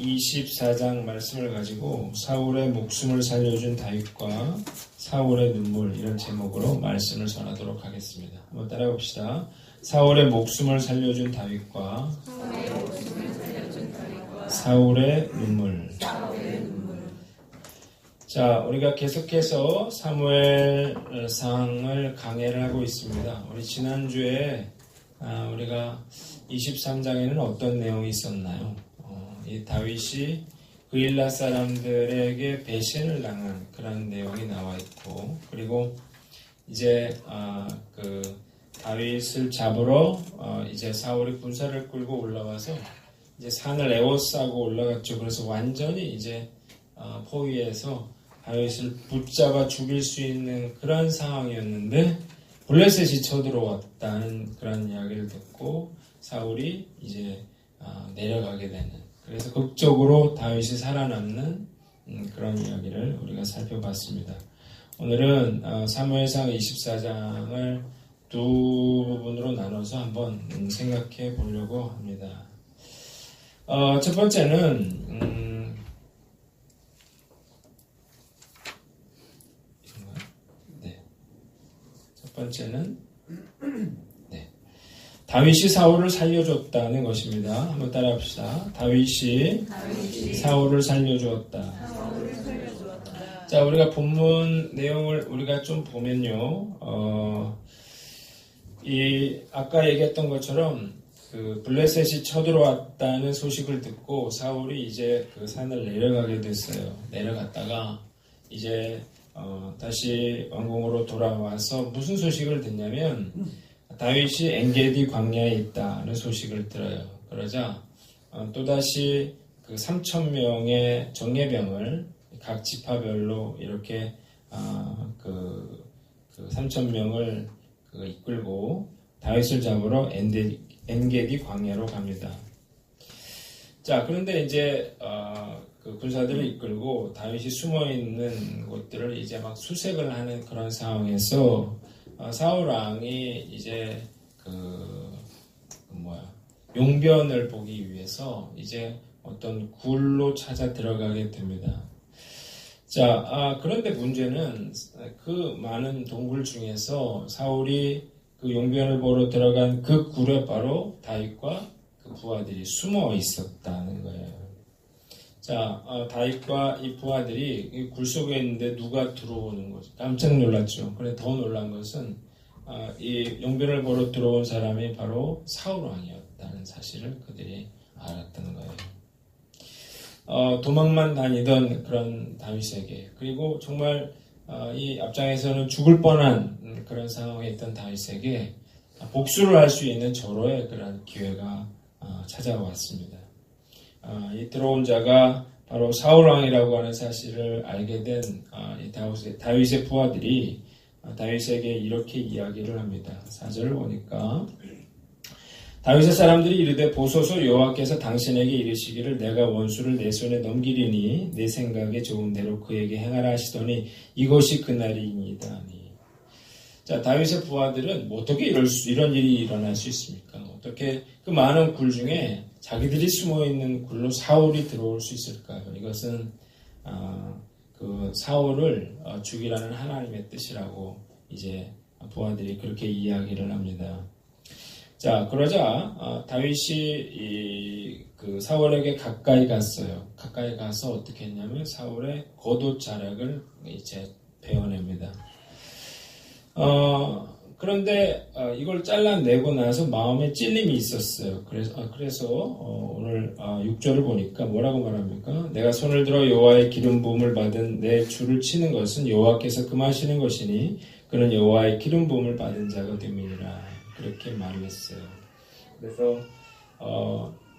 24장 말씀을 가지고 사울의 목숨을 살려준 다윗과 사울의 눈물 이런 제목으로 말씀을 전하도록 하겠습니다. 한번 따라해 봅시다. 사울의 목숨을 살려준 다윗과 사울의 눈물. 자, 우리가 계속해서 사무엘상을 강해를 하고 있습니다. 우리 지난주에 우리가 23장에는 어떤 내용이 있었나요? 이 다윗이 그일라 사람들에게 배신을 당한 그런 내용이 나와 있고, 그리고 이제 그 다윗을 잡으러 이제 사울이 군사를 끌고 올라와서 이제 산을 에워싸고 올라갔죠. 그래서 완전히 이제 포위해서 다윗을 붙잡아 죽일 수 있는 그런 상황이었는데 블레셋이 쳐들어왔다는 그런 이야기를 듣고 사울이 이제 내려가게 되는, 그래서 극적으로 다윗이 살아남는 그런 이야기를 우리가 살펴봤습니다. 오늘은 사무엘상 24장을 두 부분으로 나눠서 한번 생각해 보려고 합니다. 첫 번째는 다윗이 사울을 살려줬다는 것입니다. 한번 따라합시다. 다윗이 사울을 살려주었다. 자, 우리가 본문 내용을 우리가 좀 보면요, 아까 얘기했던 것처럼 그 블레셋이 쳐들어왔다는 소식을 듣고 사울이 이제 그 산을 내려가게 됐어요. 내려갔다가 이제 다시 왕궁으로 돌아와서 무슨 소식을 듣냐면 다윗이 엔게디 광야에 있다는 소식을 들어요. 그러자 또다시 그 3,000명의 정예병을 각 지파별로 이렇게 그 3,000명을 이끌고 다윗을 잡으러 엔게디 광야로 갑니다. 자, 그런데 이제 그 군사들을 이끌고 다윗이 숨어 있는 곳들을 이제 막 수색을 하는 그런 상황에서 사울 왕이 이제 용변을 보기 위해서 이제 어떤 굴로 찾아 들어가게 됩니다. 자, 그런데 문제는 그 많은 동굴 중에서 사울이 그 용변을 보러 들어간 그 굴에 바로 다윗과 그 부하들이 숨어 있었다는 거예요. 자, 다윗과 이 부하들이 이 굴 속에 있는데 누가 들어오는 거죠. 깜짝 놀랐죠. 그런데 더 놀란 것은 이 용변을 보러 들어온 사람이 바로 사울 왕이었다는 사실을 그들이 알았다는 거예요. 도망만 다니던 그런 다윗에게, 그리고 정말 이 앞장에서는 죽을 뻔한 그런 상황에 있던 다윗에게 복수를 할 수 있는 절호의 그런 기회가 찾아왔습니다. 이 들어온 자가 바로 사울 왕이라고 하는 사실을 알게 된 다윗의 부하들이 다윗에게 이렇게 이야기를 합니다. 4절을 보니까 다윗의 사람들이 이르되 보소서 여호와께서 당신에게 이르시기를 내가 원수를 내 손에 넘기리니 내 생각에 좋은 대로 그에게 행하라 하시더니 이것이 그날이니이다. 자, 다윗의 부하들은 어떻게 이런 일이 일어날 수 있습니까? 어떻게 그 많은 굴 중에 자기들이 숨어 있는 굴로 사울이 들어올 수 있을까요? 이것은 그 사울을 죽이라는 하나님의 뜻이라고 이제 부하들이 그렇게 이야기를 합니다. 자, 그러자 다윗이 그 사울에게 가까이 갔어요. 가까이 가서 어떻게 했냐면 사울의 겉옷 자락을 이제 베어냅니다. 그런데 이걸 잘라내고 나서 마음에 찔림이 있었어요. 그래서 오늘 6절을 보니까 뭐라고 말합니까? 내가 손을 들어 여호와의 기름 부음을 받은 내 주를 치는 것은 여호와께서 금하시는 것이니 그는 여호와의 기름 부음을 받은 자가 됨이니라. 그렇게 말을 했어요. 그래서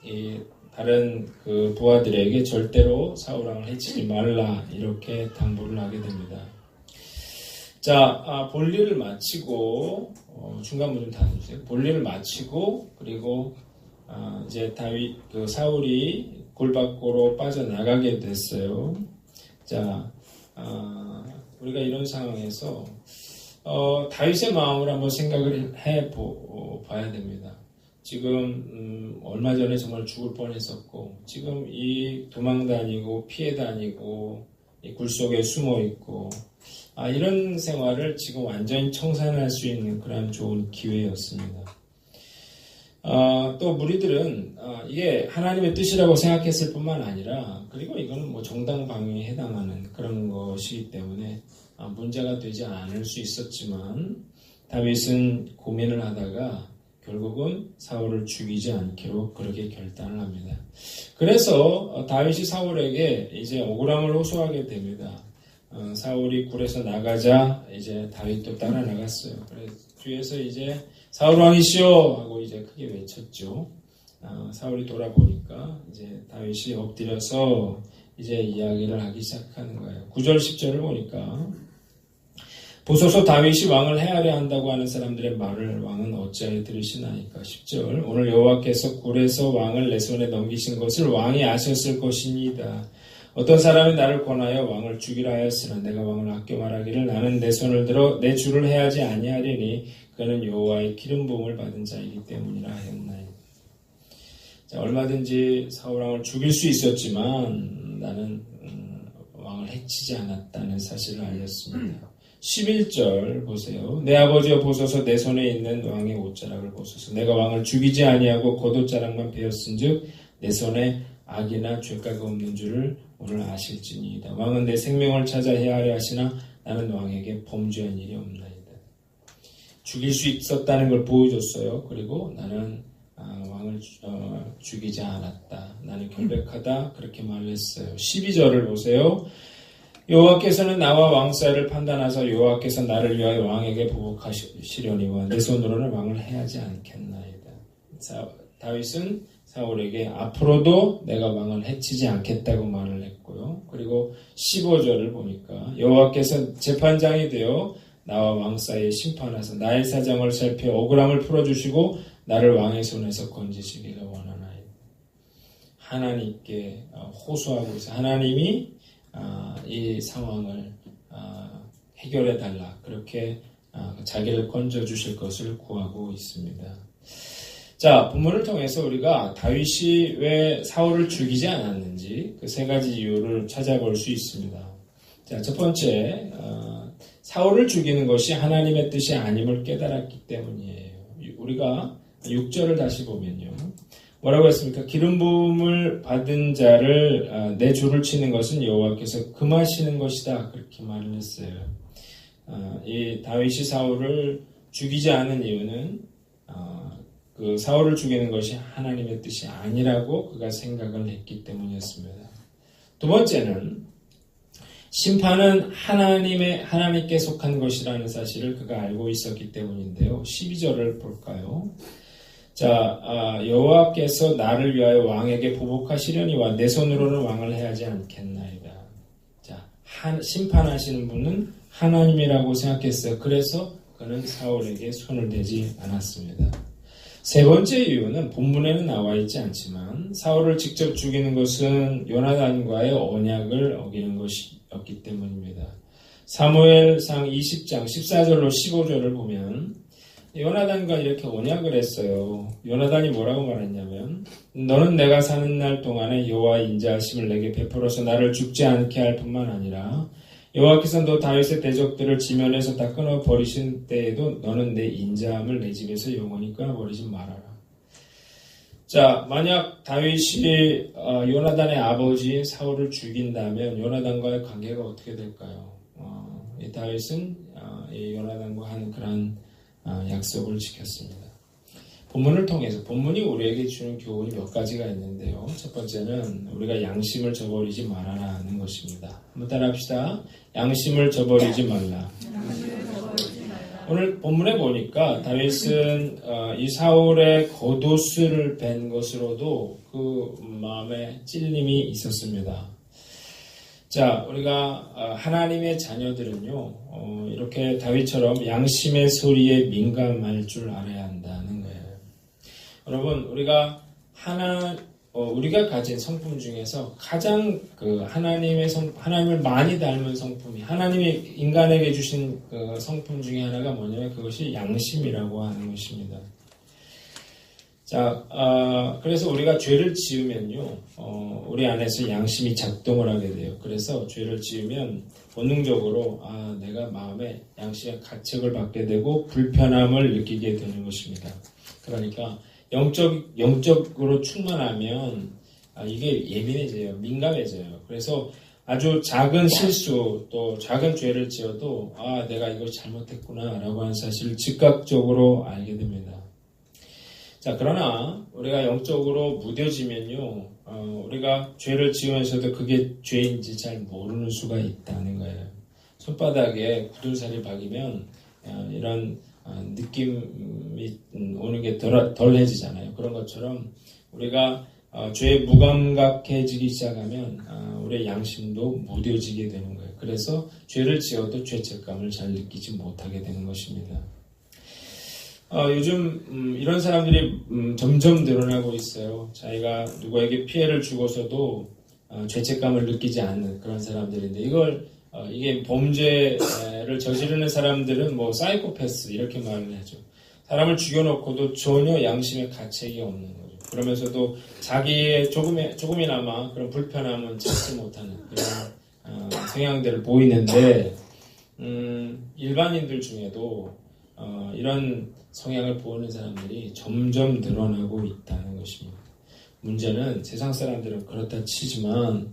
이 다른 그 부하들에게 절대로 사울 왕을 해치지 말라 이렇게 당부를 하게 됩니다. 자, 볼일을 마치고 중간부 좀 닫아주세요. 볼일을 마치고 그리고 이제 사울이 골 밖으로 빠져나가게 됐어요. 자, 우리가 이런 상황에서 다윗의 마음을 한번 생각을 해봐야 됩니다. 지금 얼마 전에 정말 죽을 뻔했었고 지금 이 도망 다니고 피해 다니고 이 굴 속에 숨어 있고 이런 생활을 지금 완전히 청산할 수 있는 그런 좋은 기회였습니다. 또 무리들은 이게 하나님의 뜻이라고 생각했을 뿐만 아니라 그리고 이거는 뭐 정당방위에 해당하는 그런 것이기 때문에 문제가 되지 않을 수 있었지만 다윗은 고민을 하다가 결국은 사울을 죽이지 않기로 그렇게 결단을 합니다. 그래서 다윗이 사울에게 이제 억울함을 호소하게 됩니다. 사울이 굴에서 나가자 이제 다윗도 따라 나갔어요. 그래서 뒤에서 이제 사울 왕이시여 하고 이제 크게 외쳤죠. 사울이 돌아보니까 이제 다윗이 엎드려서 이제 이야기를 하기 시작하는 거예요. 9절 10절을 보니까 보소서 다윗이 왕을 해하려 한다고 하는 사람들의 말을 왕은 어찌하여 들으시나이까. 10절 오늘 여호와께서 굴에서 왕을 내 손에 넘기신 것을 왕이 아셨을 것입니다. 어떤 사람이 나를 권하여 왕을 죽이라 하였으나 내가 왕을 아껴 말하기를 나는 내 손을 들어 내 주를 해하지 아니하리니 그는 여호와의 기름 부음을 받은 자이기 때문이라 하였나이다. 자, 얼마든지 사울 왕을 죽일 수 있었지만 나는 왕을 해치지 않았다는 사실을 알렸습니다. 11절 보세요. 내 아버지여 보소서 내 손에 있는 왕의 옷자락을 보소서. 내가 왕을 죽이지 아니하고 겉옷자락만 베었은즉 내 손에 악이나 죄가가 없는 줄을 오늘 아실지니이다. 왕은 내 생명을 찾아 해하려 하시나 나는 왕에게 범죄한 일이 없나이다. 죽일 수 있었다는 걸 보여줬어요. 그리고 나는 왕을 죽이지 않았다. 나는 결백하다. 그렇게 말했어요. 12절을 보세요. 여호와께서는 나와 왕 사이를 판단하사 여호와께서 나를 위하여 왕에게 보복하시려니와 내 손으로는 왕을 해하지 않겠나이다. 다윗은 사울에게 앞으로도 내가 왕을 해치지 않겠다고 말을 했고요. 그리고 15절을 보니까 여호와께서 재판장이 되어 나와 왕 사이에 심판하사 나의 사정을 살펴 억울함을 풀어주시고 나를 왕의 손에서 건지시기를 원하나이다. 하나님께 호소하고 있어요. 하나님이 이 상황을 해결해 달라 그렇게 자기를 건져 주실 것을 구하고 있습니다. 자, 본문을 통해서 우리가 다윗이 왜 사울을 죽이지 않았는지 그 세 가지 이유를 찾아볼 수 있습니다. 자, 첫 번째, 사울을 죽이는 것이 하나님의 뜻이 아님을 깨달았기 때문이에요. 우리가 6절을 다시 보면요. 뭐라고 했습니까? 기름 부음을 받은 자를 내 줄을 치는 것은 여호와께서 금하시는 것이다. 그렇게 말을 했어요. 이 다윗이 사울을 죽이지 않은 이유는 그 사울을 죽이는 것이 하나님의 뜻이 아니라고 그가 생각을 했기 때문이었습니다. 두 번째는 심판은 하나님께 속한 것이라는 사실을 그가 알고 있었기 때문인데요. 12절을 볼까요? 자, 여호와께서 나를 위하여 왕에게 보복하시려니와 내 손으로는 왕을 해하지 않겠나이다. 자, 심판하시는 분은 하나님이라고 생각했어요. 그래서 그는 사울에게 손을 대지 않았습니다. 세 번째 이유는 본문에는 나와 있지 않지만 사울을 직접 죽이는 것은 요나단과의 언약을 어기는 것이었기 때문입니다. 사무엘상 20장 14절로 15절을 보면 요나단과 이렇게 언약을 했어요. 요나단이 뭐라고 말했냐면 너는 내가 사는 날 동안에 여호와의 인자하심을 내게 베풀어서 나를 죽지 않게 할 뿐만 아니라 여호와께서 너 다윗의 대적들을 지면에서 다 끊어버리신 때에도 너는 내 인자함을 내 집에서 영원히 끊어버리지 말아라. 자, 만약 다윗이 요나단의 아버지 사울을 죽인다면 요나단과의 관계가 어떻게 될까요? 이 다윗은 이 요나단과 한 그런 약속을 지켰습니다. 본문을 통해서 본문이 우리에게 주는 교훈이 몇 가지가 있는데요. 첫 번째는 우리가 양심을 저버리지 말아라는 것입니다. 한번 따라합시다. 양심을 저버리지 말라. 오늘 본문에 보니까 다윗은 이 사울의 겉옷을 벤 것으로도 그 마음에 찔림이 있었습니다. 자, 우리가 하나님의 자녀들은요, 이렇게 다윗처럼 양심의 소리에 민감할 줄 알아야 한다는 거예요. 여러분, 우리가 가진 성품 중에서 가장 하나님을 많이 닮은 성품이, 하나님이 인간에게 주신 그 성품 중에 하나가 뭐냐면 그것이 양심이라고 하는 것입니다. 자, 그래서 우리가 죄를 지으면요, 우리 안에서 양심이 작동을 하게 돼요. 그래서 죄를 지으면 본능적으로, 내가 마음에 양심의 가책을 받게 되고 불편함을 느끼게 되는 것입니다. 그러니까 영적으로 충만하면, 이게 예민해져요. 민감해져요. 그래서 아주 작은 실수, 또 작은 죄를 지어도, 내가 이걸 잘못했구나, 라고 하는 사실을 즉각적으로 알게 됩니다. 자, 그러나 우리가 영적으로 무뎌지면요, 우리가 죄를 지으면서도 그게 죄인지 잘 모르는 수가 있다는 거예요. 손바닥에 굳은 살이 박이면 이런 느낌이 오는 게 덜해지잖아요. 그런 것처럼 우리가 죄에 무감각해지기 시작하면 우리의 양심도 무뎌지게 되는 거예요. 그래서 죄를 지어도 죄책감을 잘 느끼지 못하게 되는 것입니다. 요즘 이런 사람들이 점점 늘어나고 있어요. 자기가 누구에게 피해를 주고서도 죄책감을 느끼지 않는 그런 사람들인데 이게 범죄를 저지르는 사람들은 뭐 사이코패스 이렇게 말을 하죠. 사람을 죽여놓고도 전혀 양심의 가책이 없는 거죠. 그러면서도 자기의 조금이나마 그런 불편함은 참지 못하는 그런 성향들을 보이는데 일반인들 중에도 이런 성향을 보이는 사람들이 점점 늘어나고 있다는 것입니다. 문제는 세상 사람들은 그렇다 치지만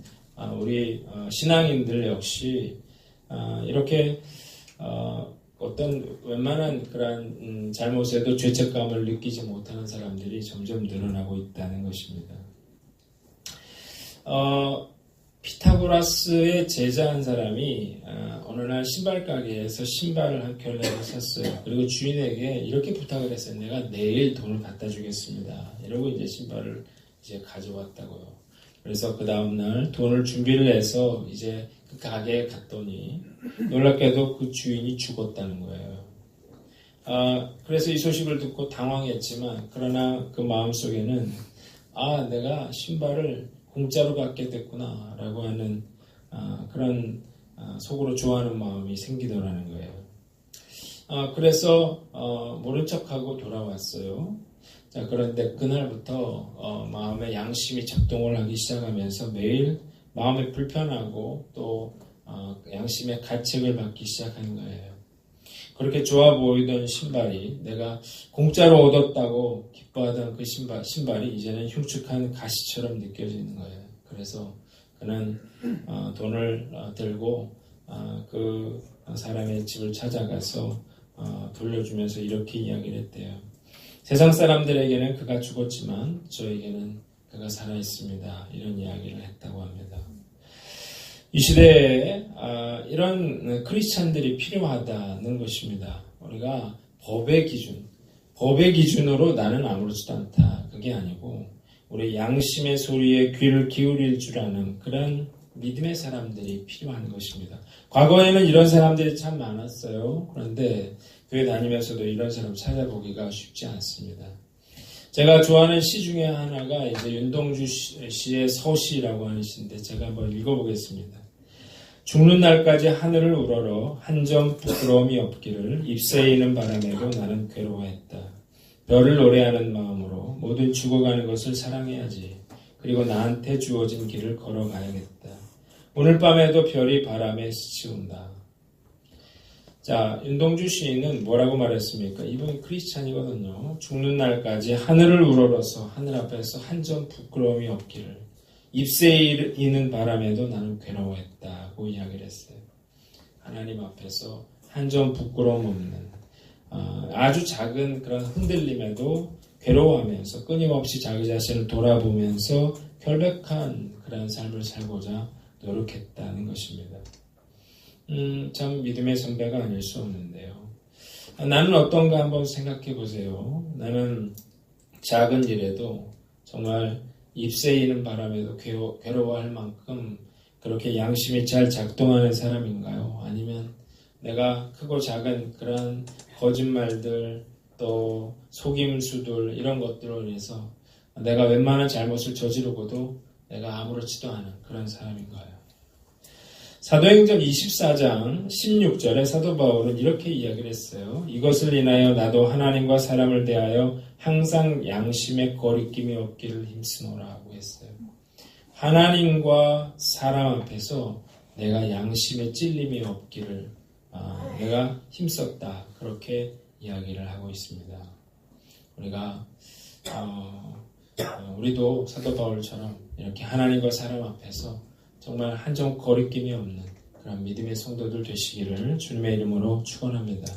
우리 신앙인들 역시 이렇게 어떤 웬만한 그런 잘못에도 죄책감을 느끼지 못하는 사람들이 점점 늘어나고 있다는 것입니다. 피타고라스의 제자 한 사람이 어느 날 신발 가게에서 신발을 한 켤레를 샀어요. 그리고 주인에게 이렇게 부탁을 했어요. 내가 내일 돈을 갖다 주겠습니다. 이러고 이제 신발을 이제 가져왔다고요. 그래서 그 다음날 돈을 준비를 해서 이제 그 가게에 갔더니 놀랍게도 그 주인이 죽었다는 거예요. 그래서 이 소식을 듣고 당황했지만 그러나 그 마음속에는 내가 신발을 공짜로 갖게 됐구나 라고 하는 그런 속으로 좋아하는 마음이 생기더라는 거예요. 그래서 모른 척하고 돌아왔어요. 자, 그런데 그날부터 마음의 양심이 작동을 하기 시작하면서 매일 마음이 불편하고 또 양심의 가책을 받기 시작하는 거예요. 그렇게 좋아 보이던 신발이 내가 공짜로 얻었다고 기뻐하던 그 신발이 이제는 흉측한 가시처럼 느껴지는 거예요. 그래서 그는 돈을 들고 그 사람의 집을 찾아가서 돌려주면서 이렇게 이야기를 했대요. 세상 사람들에게는 그가 죽었지만 저에게는 그가 살아있습니다. 이런 이야기를 했다고 합니다. 이 시대에 이런 크리스찬들이 필요하다는 것입니다. 우리가 법의 기준으로 나는 아무렇지도 않다. 그게 아니고 우리 양심의 소리에 귀를 기울일 줄 아는 그런 믿음의 사람들이 필요한 것입니다. 과거에는 이런 사람들이 참 많았어요. 그런데 교회 다니면서도 이런 사람 찾아보기가 쉽지 않습니다. 제가 좋아하는 시 중에 하나가 이제 윤동주 씨의 서시라고 하는 시인데 제가 한번 읽어보겠습니다. 죽는 날까지 하늘을 우러러 한 점 부끄러움이 없기를 잎새이는 바람에도 나는 괴로워했다. 별을 노래하는 마음으로 모든 죽어가는 것을 사랑해야지. 그리고 나한테 주어진 길을 걸어가야겠다. 오늘 밤에도 별이 바람에 스치운다. 자, 윤동주 시인은 뭐라고 말했습니까? 이분이 크리스찬이거든요. 죽는 날까지 하늘을 우러러서 하늘 앞에서 한 점 부끄러움이 없기를 잎새이는 바람에도 나는 괴로워했다고 이야기를 했어요. 하나님 앞에서 한 점 부끄러움 없는 아주 작은 그런 흔들림에도 괴로워하면서 끊임없이 자기 자신을 돌아보면서 결백한 그런 삶을 살고자 노력했다는 것입니다. 참 믿음의 선배가 아닐 수 없는데요. 나는 어떤가 한번 생각해 보세요. 나는 작은 일에도 정말 잎새이는 바람에도 괴로워할 만큼 그렇게 양심이 잘 작동하는 사람인가요? 아니면 내가 크고 작은 그런 거짓말들 또 속임수들 이런 것들로 인해서 내가 웬만한 잘못을 저지르고도 내가 아무렇지도 않은 그런 사람인가요? 사도행전 24장 16절에 사도 바울은 이렇게 이야기를 했어요. 이것을 인하여 나도 하나님과 사람을 대하여 항상 양심에 거리낌이 없기를 힘쓰노라 하고 했어요. 하나님과 사람 앞에서 내가 양심에 찔림이 없기를 내가 힘썼다. 그렇게 이야기를 하고 있습니다. 우리도 사도 바울처럼 이렇게 하나님과 사람 앞에서 정말 한 점 거리낌이 없는 그런 믿음의 성도들 되시기를 주님의 이름으로 축원합니다.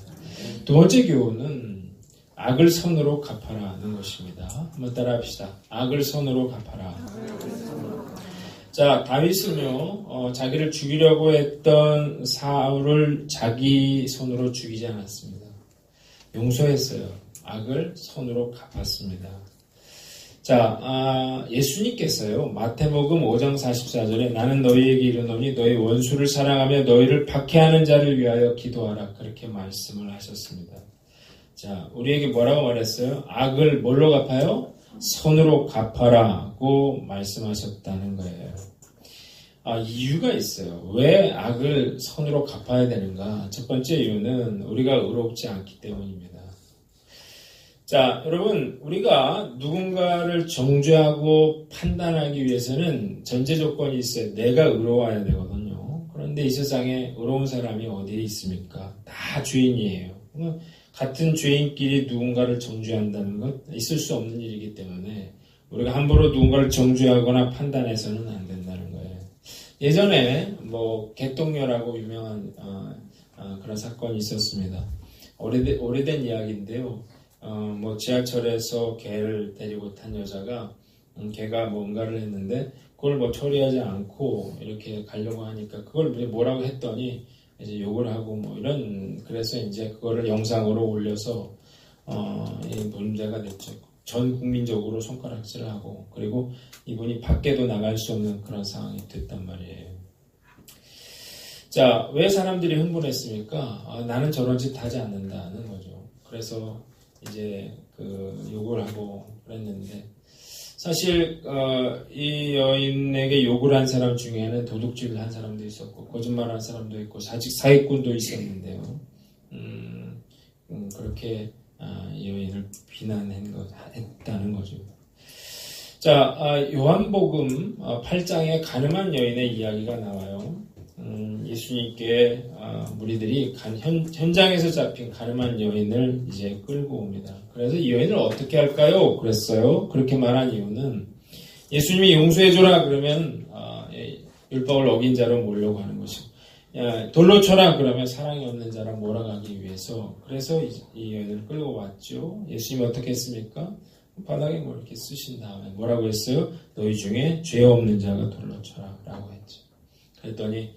두 번째 교훈은 악을 선으로 갚아라는 것입니다. 한번 따라합시다. 악을 선으로 갚아라. 자, 다윗은요, 자기를 죽이려고 했던 사울을 자기 손으로 죽이지 않았습니다. 용서했어요. 악을 선으로 갚았습니다. 자, 예수님께서요, 마태복음 5장 44절에 나는 너희에게 이르노니 너희 원수를 사랑하며 너희를 박해하는 자를 위하여 기도하라. 그렇게 말씀을 하셨습니다. 자, 우리에게 뭐라고 말했어요? 악을 뭘로 갚아요? 선으로 갚아라고 말씀하셨다는 거예요. 이유가 있어요. 왜 악을 선으로 갚아야 되는가? 첫 번째 이유는 우리가 의롭지 않기 때문입니다. 자, 여러분, 우리가 누군가를 정죄하고 판단하기 위해서는 전제 조건이 있어요. 내가 의로워야 되거든요. 그런데 이 세상에 의로운 사람이 어디에 있습니까? 다 죄인이에요. 같은 죄인끼리 누군가를 정죄한다는 것 있을 수 없는 일이기 때문에 우리가 함부로 누군가를 정죄하거나 판단해서는 안 된다는 거예요. 예전에 개똥녀라고 유명한 그런 사건이 있었습니다. 오래된 이야기인데요. 지하철에서 개를 데리고 탄 여자가 개가 뭔가를 했는데 그걸 처리하지 않고 이렇게 가려고 하니까 그걸 뭐라고 했더니 이제 욕을 하고 그래서 이제 그거를 영상으로 올려서 문제가 됐죠. 전 국민적으로 손가락질을 하고 그리고 이분이 밖에도 나갈 수 없는 그런 상황이 됐단 말이에요. 자, 왜 사람들이 흥분했습니까? 나는 저런 짓 하지 않는다는 거죠. 그래서 이제 욕을 하고 그랬는데 사실 이 여인에게 욕을 한 사람 중에는 도둑질을 한 사람도 있었고 거짓말한 사람도 있고 사기꾼도 있었는데요. 그렇게 이 여인을 비난했다는 거죠. 자, 요한복음 8장에 가늠한 여인의 이야기가 나와요. 예수님께 무리들이 현장에서 잡힌 가늠한 여인을 이제 끌고 옵니다. 그래서 이 여인을 어떻게 할까요? 그랬어요. 그렇게 말한 이유는 예수님이 용서해줘라 그러면 율법을 어긴 자로 몰려고 하는 것이고 돌로 쳐라 그러면 사랑이 없는 자라 몰아가기 위해서 그래서 이 여인을 끌고 왔죠. 예수님이 어떻게 했습니까? 바닥에 이렇게 쓰신 다음에 뭐라고 했어요? 너희 중에 죄 없는 자가 돌로 쳐라 라고 했죠. 그랬더니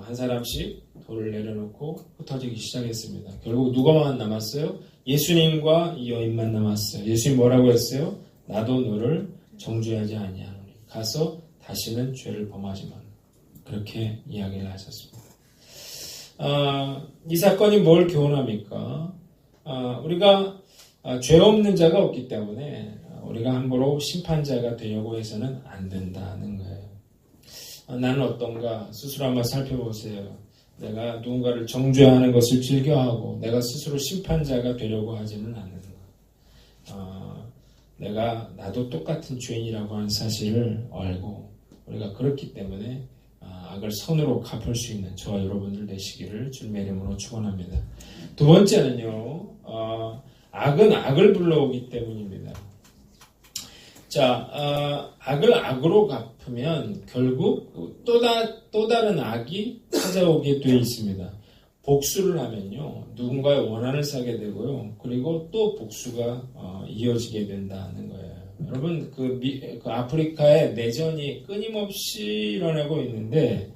한 사람씩 돌을 내려놓고 흩어지기 시작했습니다. 결국 누가만 남았어요? 예수님과 이 여인만 남았어요. 예수님 뭐라고 했어요? 나도 너를 정죄하지 아니하노니 가서 다시는 죄를 범하지 마. 그렇게 이야기를 하셨습니다. 이 사건이 뭘 교훈합니까? 우리가 죄 없는 자가 없기 때문에 우리가 함부로 심판자가 되려고 해서는 안 된다는 거예요. 나는 어떤가 스스로 한번 살펴보세요. 내가 누군가를 정죄하는 것을 즐겨하고 내가 스스로 심판자가 되려고 하지는 않는 것. 나도 똑같은 죄인이라고 하는 사실을 알고 우리가 그렇기 때문에 악을 선으로 갚을 수 있는 저와 여러분들 되시기를 주님의 이름으로 축원합니다. 두 번째는요. 악은 악을 불러오기 때문입니다. 자, 악을 악으로 갚으면 결국 또 다른 악이 찾아오게 되어 있습니다. 복수를 하면요, 누군가의 원한을 사게 되고요, 그리고 또 복수가 이어지게 된다는 거예요. 여러분, 그 아프리카에 내전이 끊임없이 일어나고 있는데,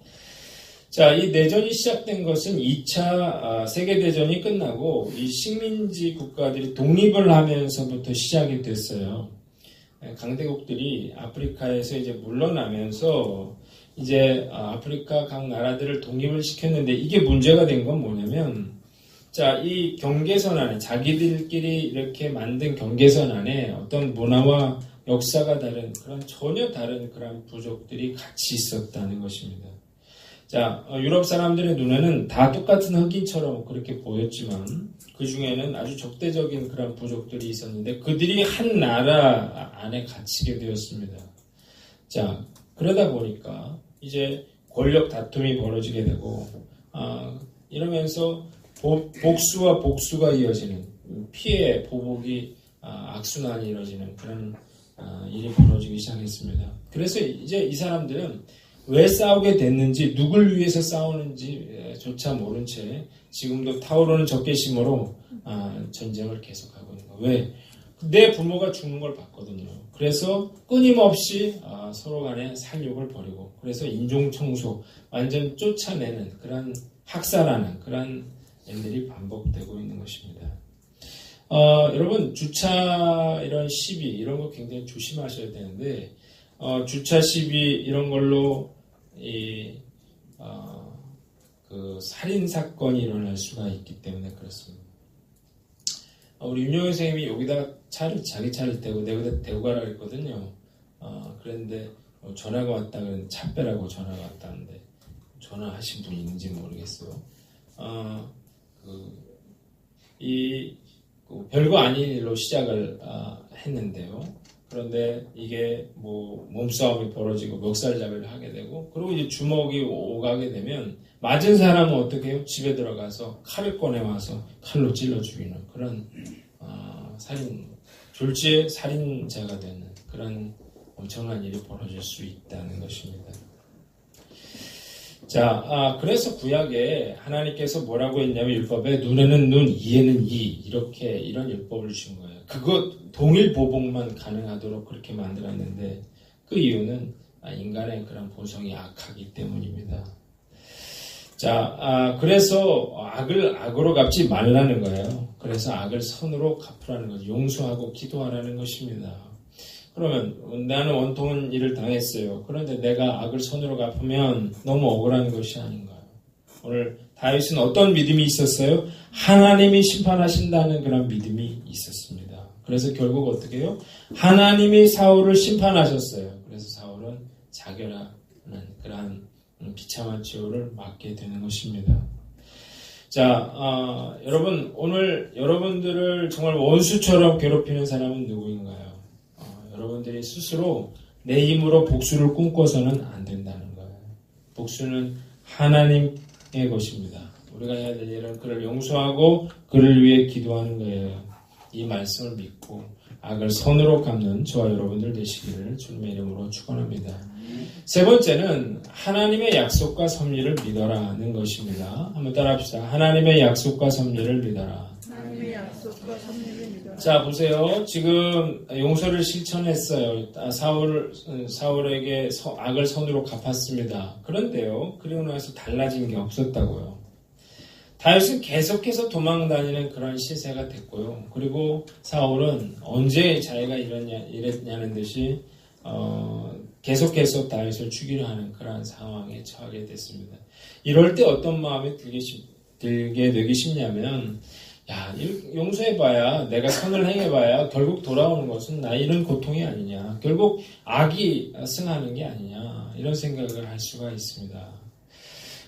자, 이 내전이 시작된 것은 2차 세계대전이 끝나고 이 식민지 국가들이 독립을 하면서부터 시작이 됐어요. 강대국들이 아프리카에서 이제 물러나면서 이제 아프리카 각 나라들을 독립을 시켰는데 이게 문제가 된 건 뭐냐면 자, 이 경계선 안에 자기들끼리 이렇게 만든 경계선 안에 어떤 문화와 역사가 다른 그런 전혀 다른 그런 부족들이 같이 있었다는 것입니다. 자, 유럽 사람들의 눈에는 다 똑같은 흑인처럼 그렇게 보였지만 그 중에는 아주 적대적인 그런 부족들이 있었는데 그들이 한 나라 안에 갇히게 되었습니다. 자, 그러다 보니까 이제 권력 다툼이 벌어지게 되고 이러면서 복수와 복수가 이어지는 피해 보복이 악순환이 이루어지는 그런 일이 벌어지기 시작했습니다. 그래서 이제 이 사람들은 왜 싸우게 됐는지 누굴 위해서 싸우는지 조차 모른 채 지금도 타오르는 적개심으로 전쟁을 계속하고 있는 거예요. 왜? 내 부모가 죽는 걸 봤거든요. 그래서 끊임없이 서로 간에 살육을 벌이고 그래서 인종청소 완전 쫓아내는 그런 학살하는 그런 일들이 반복되고 있는 것입니다. 여러분 주차 이런 시비 이런 거 굉장히 조심하셔야 되는데 주차 시비 이런 걸로 그 살인 사건이 일어날 수가 있기 때문에 그렇습니다. 우리 윤영희 선생님이 여기다가 자기 차를 대고 내가 대고 가라 그랬거든요. 그런데 전화가 왔다 그랬는데 차 빼라고 전화가 왔다는데 전화하신 분이 있는지 모르겠어요. 별거 아닌 일로 시작을 했는데요. 그런데 이게 몸싸움이 벌어지고 멱살잡이를 하게 되고 그리고 이제 주먹이 오가게 되면 맞은 사람은 어떻게 해요? 집에 들어가서 칼을 꺼내와서 칼로 찔러 죽이는 그런 졸지의 살인자가 되는 그런 엄청난 일이 벌어질 수 있다는 것입니다. 자, 그래서 구약에 하나님께서 뭐라고 했냐면 율법에 눈에는 눈, 이에는 이 이렇게 이런 율법을 주신 거예요. 그거 동일 보복만 가능하도록 그렇게 만들었는데 그 이유는 인간의 그런 본성이 악하기 때문입니다. 자, 그래서 악을 악으로 갚지 말라는 거예요. 그래서 악을 선으로 갚으라는 거죠. 용서하고 기도하라는 것입니다. 그러면 나는 원통한 일을 당했어요. 그런데 내가 악을 선으로 갚으면 너무 억울한 것이 아닌가요? 오늘 다윗은 어떤 믿음이 있었어요? 하나님이 심판하신다는 그런 믿음이 있었습니다. 그래서 결국 어떻게 해요? 하나님이 사울을 심판하셨어요. 그래서 사울은 자결하는 그러한 비참한 최후를 맞게 되는 것입니다. 자, 여러분 오늘 여러분들을 정말 원수처럼 괴롭히는 사람은 누구인가요? 여러분들이 스스로 내 힘으로 복수를 꿈꿔서는 안 된다는 거예요. 복수는 하나님의 것입니다. 우리가 해야 될 일은 그를 용서하고 그를 위해 기도하는 거예요. 이 말씀을 믿고 악을 선으로 갚는 저와 여러분들 되시기를 주님의 이름으로 축원합니다. 세 번째는 하나님의 약속과 섭리를 믿어라는 것입니다. 한번 따라합시다. 하나님의 약속과 섭리를 믿어라. 하나님의 약속과 섭리를 믿어라. 자, 보세요. 지금 용서를 실천했어요. 사울에게 악을 선으로 갚았습니다. 그런데요, 그리고 나서 달라진 게 없었다고요. 다윗은 계속해서 도망다니는 그런 시세가 됐고요. 그리고 사울은 언제 자기가 이랬냐는 듯이 계속해서 다윗을 죽이려 하는 그런 상황에 처하게 됐습니다. 이럴 때 어떤 마음이 들게 되기 쉽냐면 용서해봐야 내가 선을 행해봐야 결국 돌아오는 것은 나 이런 고통이 아니냐, 결국 악이 승하는 게 아니냐, 이런 생각을 할 수가 있습니다.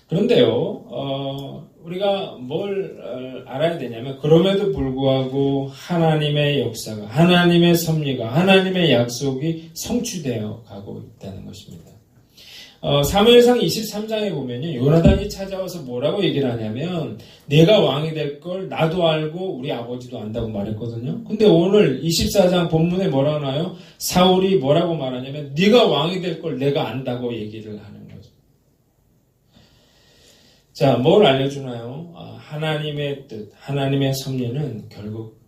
그런데요, 우리가 뭘 알아야 되냐면 그럼에도 불구하고 하나님의 역사가, 하나님의 섭리가, 하나님의 약속이 성취되어 가고 있다는 것입니다. 사무엘상 23장에 보면요, 요나단이 찾아와서 뭐라고 얘기를 하냐면 내가 왕이 될 걸 나도 알고 우리 아버지도 안다고 말했거든요. 근데 오늘 24장 본문에 뭐라고 나와요? 사울이 뭐라고 말하냐면 네가 왕이 될 걸 내가 안다고 얘기를 하는 거죠. 자, 뭘 알려주나요? 하나님의 뜻, 하나님의 섭리는 결국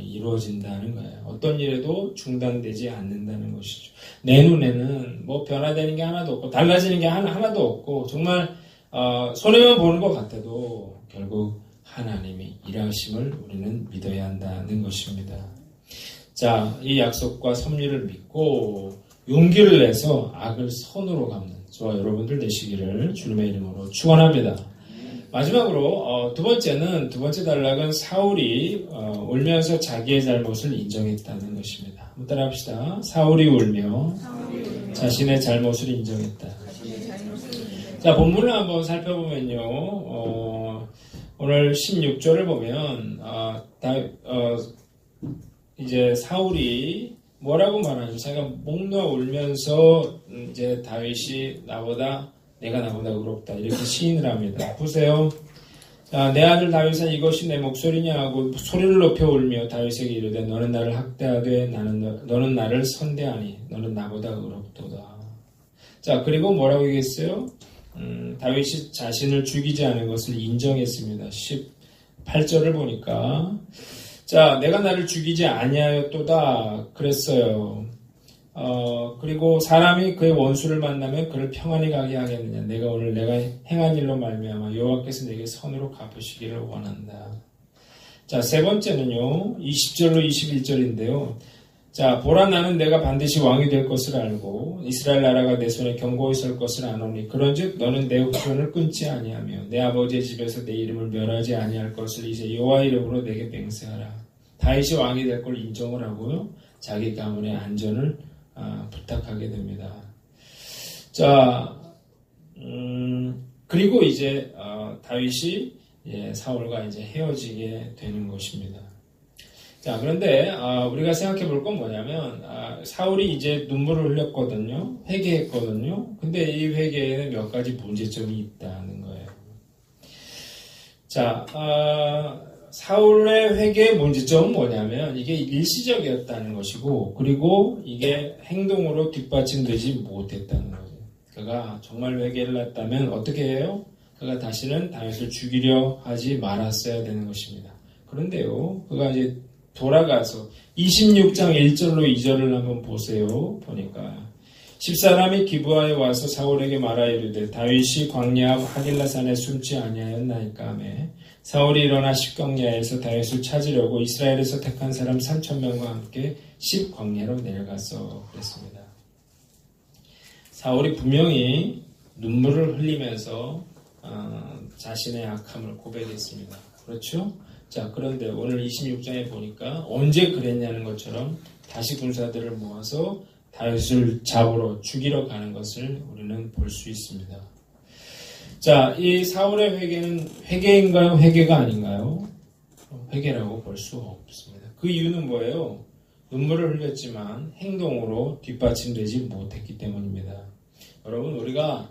이루어진다는 거예요. 어떤 일에도 중단되지 않는다는 것이죠. 내 눈에는 뭐 변화되는 게 하나도 없고 달라지는 게 하나도 없고 정말 손해만 보는 것 같아도 결국 하나님이 일하심을 우리는 믿어야 한다는 것입니다. 자, 이 약속과 섭리를 믿고 용기를 내서 악을 선으로 갚는 저와 여러분들 되시기를 주님의 이름으로 축원합니다. 마지막으로 두 번째 단락은 사울이 울면서 자기의 잘못을 인정했다는 것입니다. 한번 따라합시다. 사울이 울며 자신의 잘못을 인정했다. 자, 본문을 한번 살펴보면요. 오늘 16절을 보면 이제 사울이 뭐라고 말하죠? 자기가 목 놓아 울면서 이제 다윗이 내가 나보다 의롭다 이렇게 시인을 합니다. 보세요. 자, 내 아들 다윗은 이것이 내 목소리냐 하고 소리를 높여 울며 다윗에게 이르되 너는 나를 학대하되 너는 나를 선대하니 너는 나보다 의롭도다. 자, 그리고 뭐라고 얘기했어요? 다윗이 자신을 죽이지 않은 것을 인정했습니다. 18절을 보니까 자, 내가 나를 죽이지 아니하였도다 그랬어요. 그리고 사람이 그의 원수를 만나면 그를 평안히 가게 하겠느냐. 내가 행한 일로 말미암아 여호와께서 내게 선으로 갚으시기를 원한다. 자, 세 번째는요. 20절로 21절인데요. 자, 보라 나는 내가 반드시 왕이 될 것을 알고 이스라엘 나라가 내 손에 견고히 설 것을 아노니 그런즉 너는 내 후손을 끊지 아니하며 내 아버지의 집에서 내 이름을 멸하지 아니할 것을 이제 여호와 이름으로 내게 맹세하라. 다윗이 왕이 될 걸 인정을 하고요. 자기 가문의 안전을 부탁하게 됩니다. 자, 그리고 이제 다윗이 사울과 이제 헤어지게 되는 것입니다. 자, 그런데 우리가 생각해 볼 건 뭐냐면 사울이 이제 눈물을 흘렸거든요. 회개했거든요. 근데 이 회개에는 몇 가지 문제점이 있다는 거예요. 자, 사울의 회개의 문제점은 뭐냐면 이게 일시적이었다는 것이고 그리고 이게 행동으로 뒷받침되지 못했다는 거죠. 그가 정말 회개를 했다면 어떻게 해요? 그가 다시는 다윗을 죽이려 하지 말았어야 되는 것입니다. 그런데요, 그가 이제 돌아가서 26장 1절로 2절을 한번 보세요. 보니까 10사람이 기브아에 와서 사울에게 말하 이르되 다윗이 광야 앞 하길라산에 숨지 아니하였나이까 하매 사울이 일어나 십광야에서 다윗을 찾으려고 이스라엘에서 택한 사람 3,000명과 함께 십광야로 내려갔어 그랬습니다. 사울이 분명히 눈물을 흘리면서 자신의 악함을 고백했습니다. 그렇죠? 자, 그런데 오늘 26장에 보니까 언제 그랬냐는 것처럼 다시 군사들을 모아서 다윗을 잡으러 죽이러 가는 것을 우리는 볼 수 있습니다. 자, 이 사울의 회개는 회개인가요? 회개가 아닌가요? 회개라고 볼 수 없습니다. 그 이유는 뭐예요? 눈물을 흘렸지만 행동으로 뒷받침되지 못했기 때문입니다. 여러분, 우리가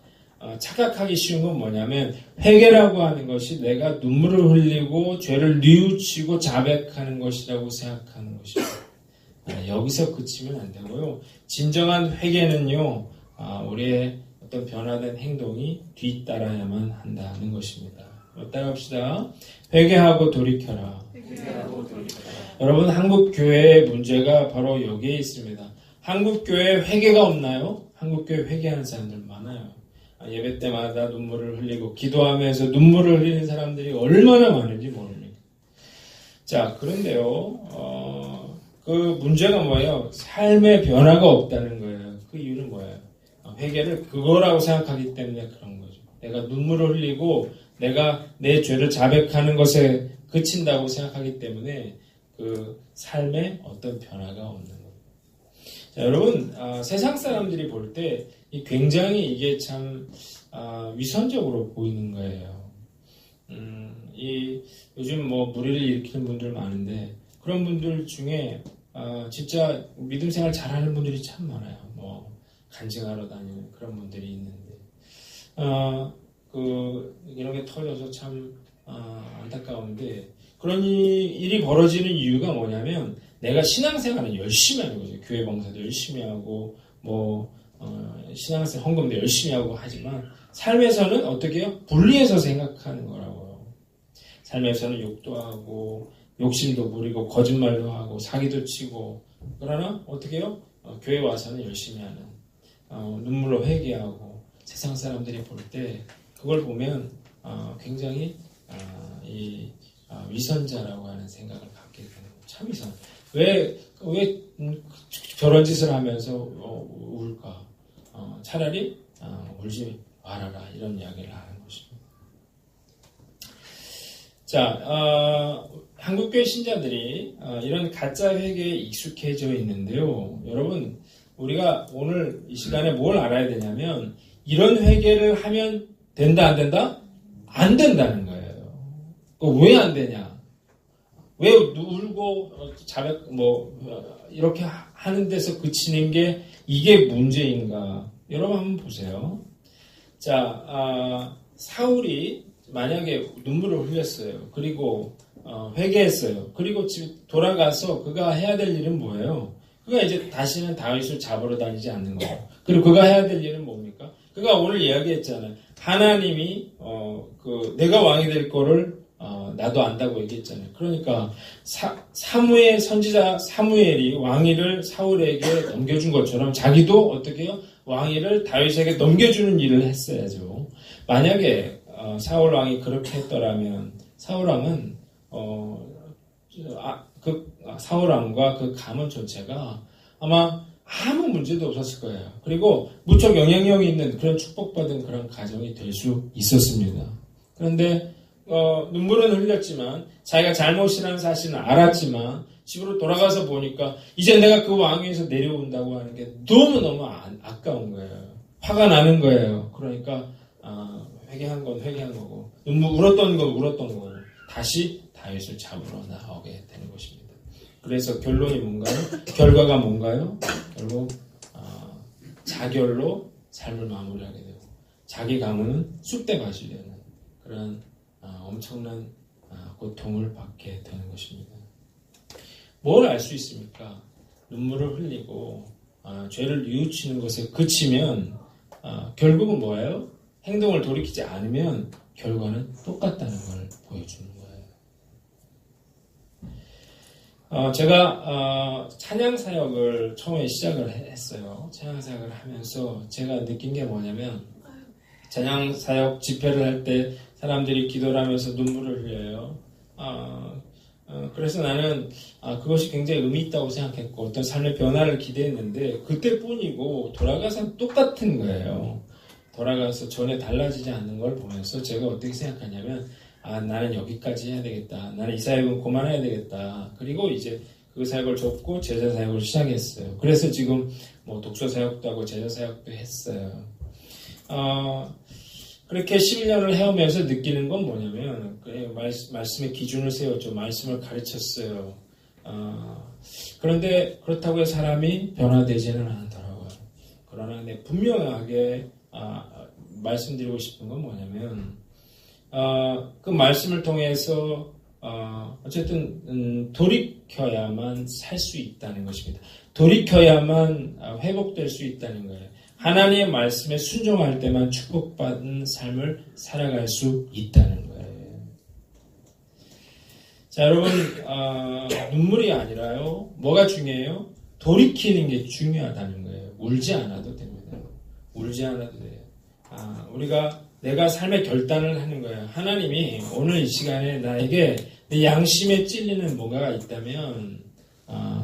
착각하기 쉬운 건 뭐냐면 회개라고 하는 것이 내가 눈물을 흘리고 죄를 뉘우치고 자백하는 것이라고 생각하는 것입니다. 여기서 그치면 안 되고요. 진정한 회개는요, 우리의 어떤 변화된 행동이 뒤따라야만 한다는 것입니다. 따라합시다. 회개하고 돌이켜라. 여러분, 한국 교회의 문제가 바로 여기에 있습니다. 한국 교회에 회개가 없나요? 한국 교회 회개하는 사람들 많아요. 예배 때마다 눈물을 흘리고 기도하면서 눈물을 흘리는 사람들이 얼마나 많은지 모릅니다. 자, 그런데요, 그 문제가 뭐예요? 삶의 변화가 없다는 거예요. 그 이유는 뭐예요? 회개를 그거라고 생각하기 때문에 그런 거죠. 내가 눈물을 흘리고 내가 내 죄를 자백하는 것에 그친다고 생각하기 때문에 그 삶에 어떤 변화가 없는 거예요. 자, 여러분, 세상 사람들이 볼 때 굉장히 이게 참 위선적으로 보이는 거예요. 요즘 뭐 무리를 일으키는 분들 많은데 그런 분들 중에 진짜 믿음 생활 잘하는 분들이 참 많아요. 뭐 간증하러 다니는 그런 분들이 있는데 이런 게 터져서 참 안타까운데 그런 일이 벌어지는 이유가 뭐냐면 내가 신앙생활은 열심히 하는 거죠. 교회 봉사도 열심히 하고 신앙생활 헌금도 열심히 하고 하지만 삶에서는 어떻게 해요? 분리해서 생각하는 거라고요. 삶에서는 욕도 하고 욕심도 부리고 거짓말도 하고 사기도 치고 그러나 어떻게 해요? 교회 와서는 열심히 하는 눈물로 회개하고 세상 사람들이 볼 때 그걸 보면 굉장히 위선자라고 하는 생각을 갖게 되는 거예요. 참 이상. 왜 저런 짓을 하면서 울까? 차라리 울지 말아라 이런 이야기를 하는 것입니다. 자, 한국교회 신자들이 이런 가짜 회개에 익숙해져 있는데요. 여러분, 우리가 오늘 이 시간에 뭘 알아야 되냐면 이런 회개를 하면 된다 안 된다? 안 된다는 거예요. 왜 안 되냐? 왜 울고 자백 이렇게 하는 데서 그치는 게 이게 문제인가? 여러분 한번 보세요. 자, 사울이 만약에 눈물을 흘렸어요. 그리고 회개했어요. 그리고 집 돌아가서 그가 해야 될 일은 뭐예요? 그가 이제 다시는 다윗을 잡으러 다니지 않는 거예요. 그리고 그가 해야 될 일은 뭡니까? 그가 오늘 이야기했잖아요. 하나님이 내가 왕이 될 거를 나도 안다고 얘기했잖아요. 그러니까 사무엘 선지자 사무엘이 왕위를 사울에게 넘겨준 것처럼 자기도 어떻게 해요? 왕위를 다윗에게 넘겨주는 일을 했어야죠. 만약에 사울 왕이 그렇게 했더라면 사울 왕은 사울 왕과 그 가문 전체가 아마 아무 문제도 없었을 거예요. 그리고 무척 영향력이 있는 그런 축복받은 그런 가정이 될 수 있었습니다. 그런데 눈물은 흘렸지만 자기가 잘못이라는 사실은 알았지만 집으로 돌아가서 보니까 이제 내가 그 왕위에서 내려온다고 하는 게 너무너무 아까운 거예요. 화가 나는 거예요. 그러니까 회개한 건 회개한 거고 울었던 건 울었던 거고 다시 다윗을 잡으러 나오게 되는 것입니다. 그래서 결론이 뭔가요? 결과가 뭔가요? 결국 자결로 삶을 마무리하게 되고 자기 가문은 쑥대밭이 되는 그런 엄청난 고통을 받게 되는 것입니다. 뭘 알 수 있습니까? 눈물을 흘리고 죄를 뉘우치는 것에 그치면 결국은 뭐예요? 행동을 돌이키지 않으면 결과는 똑같다는 걸 보여주는 거예요. 제가 찬양 사역을 처음에 시작을 했어요. 찬양 사역을 하면서 제가 느낀 게 뭐냐면 찬양 사역 집회를 할 때 사람들이 기도를 하면서 눈물을 흘려요. 그래서 나는 그것이 굉장히 의미 있다고 생각했고 어떤 삶의 변화를 기대했는데 그때뿐이고 돌아가서 똑같은 거예요. 돌아가서 전에 달라지지 않는 걸 보면서 제가 어떻게 생각하냐면 나는 여기까지 해야 되겠다. 나는 이 사역은 그만해야 되겠다. 그리고 이제 그 사역을 접고 제자 사역을 시작했어요. 그래서 지금 독서 사역도 하고 제자 사역도 했어요. 그렇게 11년을 해오면서 느끼는 건 뭐냐면 말씀의 기준을 세웠죠. 말씀을 가르쳤어요. 그런데 그렇다고 해서 사람이 변화되지는 않더라고요. 그러나 분명하게 말씀드리고 싶은 건 뭐냐면 그 말씀을 통해서 어쨌든 돌이켜야만 살 수 있다는 것입니다. 돌이켜야만 회복될 수 있다는 거예요. 하나님의 말씀에 순종할 때만 축복받은 삶을 살아갈 수 있다는 거예요. 자, 여러분 눈물이 아니라요. 뭐가 중요해요? 돌이키는 게 중요하다는 거예요. 울지 않아도 됩니다. 울지 않아도 돼요. 우리가 내가 삶의 결단을 하는 거예요. 하나님이 오늘 이 시간에 나에게 내 양심에 찔리는 뭔가가 있다면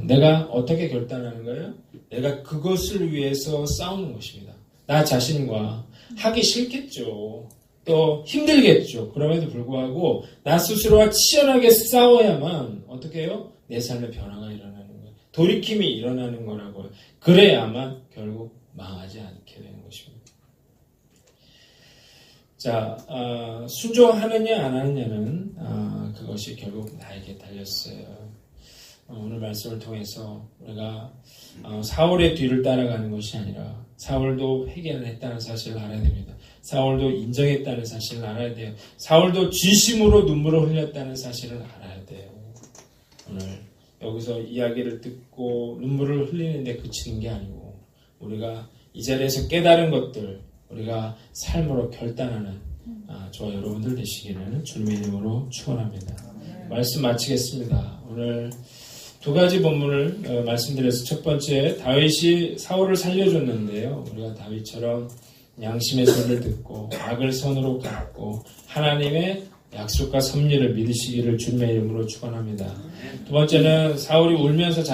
내가 어떻게 결단하는 거예요? 내가 그것을 위해서 싸우는 것입니다. 나 자신과 하기 싫겠죠. 또 힘들겠죠. 그럼에도 불구하고 나 스스로와 치열하게 싸워야만 어떻게 해요? 내 삶의 변화가 일어나는 거예요. 돌이킴이 일어나는 거라고요. 그래야만 결국 망하지 않게 되는 것입니다. 자, 순종하느냐 안 하느냐는 그것이 결국 나에게 달렸어요. 오늘 말씀을 통해서 우리가 사울의 뒤를 따라가는 것이 아니라 사울도 회개를 했다는 사실을 알아야 됩니다. 사울도 인정했다는 사실을 알아야 돼요. 사울도 진심으로 눈물을 흘렸다는 사실을 알아야 돼요. 오늘 여기서 이야기를 듣고 눈물을 흘리는데 그치는 게 아니고 우리가 이 자리에서 깨달은 것들 우리가 삶으로 결단하는 저와 여러분들 되시기를 주님의 이름으로 축원합니다. 말씀 마치겠습니다. 오늘 두 가지 본문을 말씀드려서 첫 번째 다윗이 사울을 살려줬는데요. 우리가 다윗처럼 양심의 소리를 듣고 악을 선으로 갚고 하나님의 약속과 섭리를 믿으시기를 주님의 이름으로 축원합니다. 두 번째는 사울이 울면서